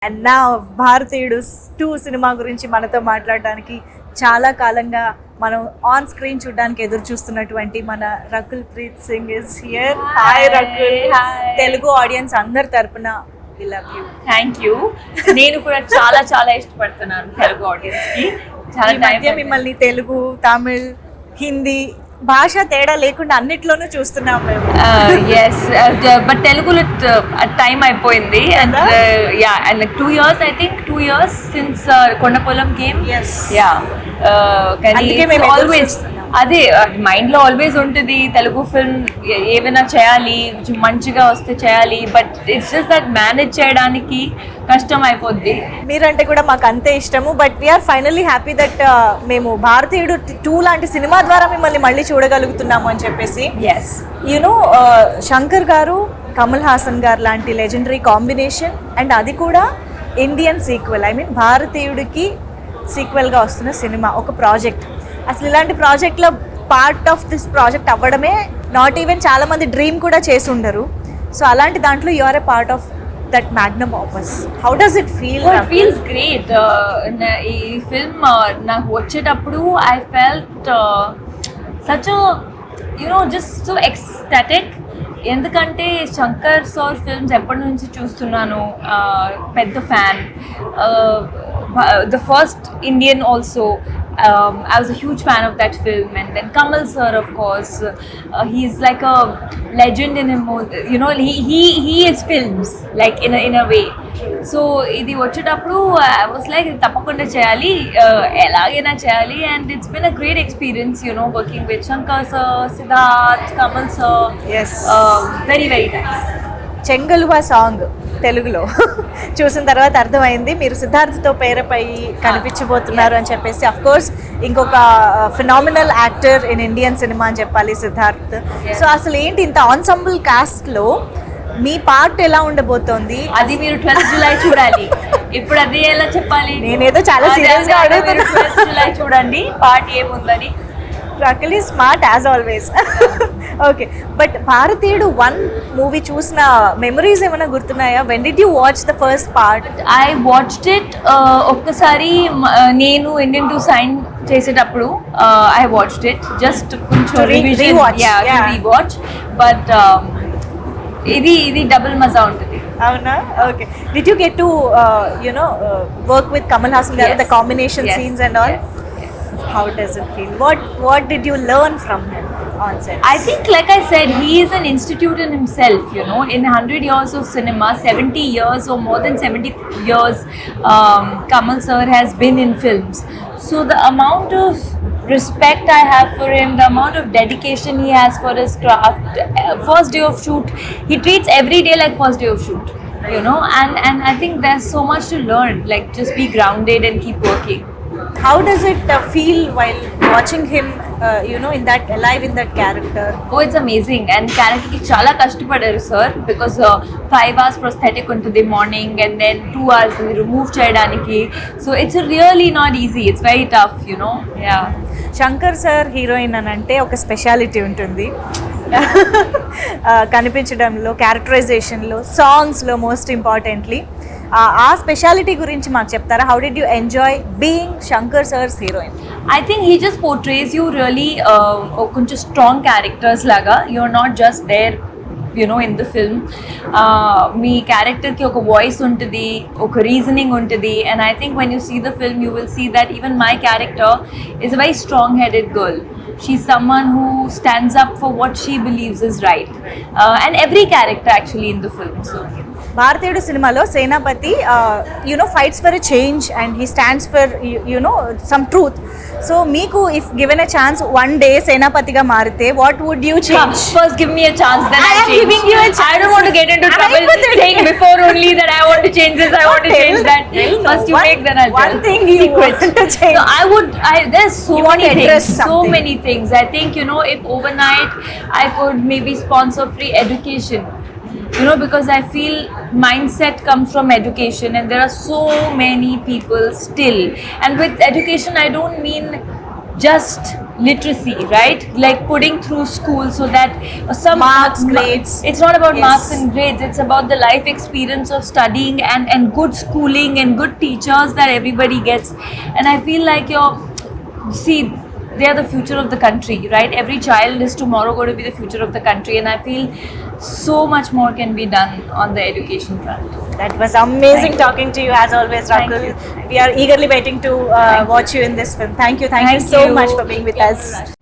And నా భారతీయుడు 2 cinema గురించి మనతో మాట్లాడడానికి చాలా కాలంగా మనం ఆన్ స్క్రీన్ చూడడానికి ఎదురు చూస్తున్నటువంటి మన Rakul Preet Singh is here. Hi Rakul. Telugu audience అందరి తరపున we love you. Thank you. నేను కూడా చాలా చాలా ఇష్టపడుతున్నాను తెలుగు ఆడియన్స్ కి. చాలా మధ్య మిమ్మల్ని తెలుగు, తమిళ్, హిందీ భాష తేడా లేకుండా అన్నిట్లోనూ చూస్తున్నాం మేము. ఎస్ బట్ తెలుగులో టైం అయిపోయింది and yeah and 2 years I think 2 years since Kondapolam game. Yes. Yeah కానీ అందుకే మేము ఎదురు ఆల్వేస్ చూస్తున్నాం. అదే మైండ్ లో ఆల్వేస్ ఉంటుంది తెలుగు ఫిల్మ్ ఏమైనా చేయాలి, మంచిగా వస్తే చేయాలి, but it's just that manage చేయడానికి కష్టం అయిపోద్ది. మీరంటే కూడా మాకు అంతే ఇష్టము. But we are finally happy that మేము భారతీయుడు 2 లాంటి సినిమా ద్వారా మిమ్మల్ని మళ్ళీ చూడగలుగుతున్నాము అని చెప్పేసి. ఎస్ యూనో శంకర్ గారు, కమల్ హాసన్ గారు లాంటి లెజెండరీ కాంబినేషన్ అండ్ అది కూడా ఇండియన్ సీక్వెల్, ఐ మీన్ భారతీయుడికి సీక్వెల్గా వస్తున్న సినిమా, ఒక ప్రాజెక్ట్. అసలు ఇలాంటి ప్రాజెక్ట్లో పార్ట్ ఆఫ్ దిస్ ప్రాజెక్ట్ అవ్వడమే నాట్ ఈవెన్ చాలామంది డ్రీమ్ కూడా చేసి ఉండరు. సో అలాంటి దాంట్లో you are a part of that magnum opus. How does it feel? It feels great. ఈ ఫిల్మ్ నాకు వచ్చేటప్పుడు I felt such just so ecstatic. ఎందుకంటే శంకర్ సార్ ఫిల్మ్స్ ఎప్పటి నుంచి చూస్తున్నాను, పెద్ద fan. The first Indian also. I was a huge fan of that film, and then Kamal sir, of course, he's like a legend in him. He is films like in a way. So idi vachetapudu I was like tappakunda cheyali, elagena cheyali, and it's been a great experience, working with Shankar sir, Siddharth, Kamal sir. Yes. Very very nice. Chengaluva song తెలుగులో చూసిన తర్వాత అర్థమైంది మీరు సిద్ధార్థ్తో పేరపై కనిపించబోతున్నారు అని చెప్పేసి. Of course ఇంకొక phenomenal actor in Indian cinema అని చెప్పాలి సిద్ధార్థ్. సో అసలు ఏంటి ఇంత ఆన్సంబుల్ కాస్ట్లో మీ పార్ట్ ఎలా ఉండబోతోంది? అది మీరు 12th July చూడాలి. ఇప్పుడు అది ఎలా చెప్పాలి? నేనేదో చాలా సీరియస్గా అడుగుతున్నా. 12th July చూడండి పార్ట్ ఏముందని. Rakul is smart as always. Okay, but Bharateeyudu 1 movie చూసిన మెమరీస్ ఏమైనా గుర్తున్నాయా? When did you watch the first part? I watched it ఒక్కసారి నేను ఇండియన్ 2 సైన్ చేసేటప్పుడు ఐ వాచ్డ్ ఇట్ జస్ట్ కొంచెం రీవాచ్. బట్ ఇది డబుల్ మజా ఉంటుంది. అవునా? Okay. Did you get to work with Kamal Haasan garu, the combination scenes and all? How does it feel? What did you learn from him on set? I think, like I said, he is an institute in himself. In 100 years of cinema, 70 years or more than 70 years, Kamal sir has been in films. So the amount of respect I have for him, the amount of dedication he has for his craft. First day of shoot, he treats every day like first day of shoot. And I think there's so much to learn. Like, just be grounded and keep working. How does it feel while watching him, in that alive in that character? Oh, it's amazing. And character ki chala kashtapadaru sir, because 5 hours prosthetic untadi morning and then 2 hours remove cheyadaniki. So it's really not easy. It's very tough, Yeah. Shankar sir heroine అని అంటే ఒక speciality ఉంటుంది. కనిపించడంలో, క్యారెక్టరైజేషన్లో, సాంగ్స్లో most importantly. ఆ speciality గురించి మాకు చెప్తారా? How did you enjoy being Shankar sir's heroine? I think he just portrays you really కొంచెం స్ట్రాంగ్ క్యారెక్టర్స్ లాగా. You're not just there in the film. మీ క్యారెక్టర్కి ఒక వాయిస్ ఉంటుంది, ఒక రీజనింగ్ ఉంటుంది. And I think when you see the film you will see that even my character is a very strong headed girl. She's someone who stands up for what she believes is right. And every character actually in the film. So Bharateeyudu సినిమాలో Senapathi fights for a change and he stands for some truth. So మీకు if given a chance 1 day సేనాపతిగా మారితే what would you change? First give me a chance, then I change. Giving you a chance. I don't want to get into trouble saying before only that I want to change this, I want to change that. First you make, then I'll tell. One thing you want to change. No, there's so You want many to address things. So something. many things. I think, if overnight I could maybe sponsor free education. Because I feel mindset comes from education, and there are so many people still. And with education, I don't mean just literacy, right? Like putting through school so that some Marks, grades. It's not about Yes. marks and grades. It's about the life experience of studying and good schooling and good teachers that everybody gets. And I feel like see, they are the future of the country, right? Every child is tomorrow going to be the future of the country, and I feel so much more can be done on the education front. That was amazing talking to you as always, Thank Rakul. you. We are eagerly waiting to watch you in this film. Thank you Thank so you. much for being with us.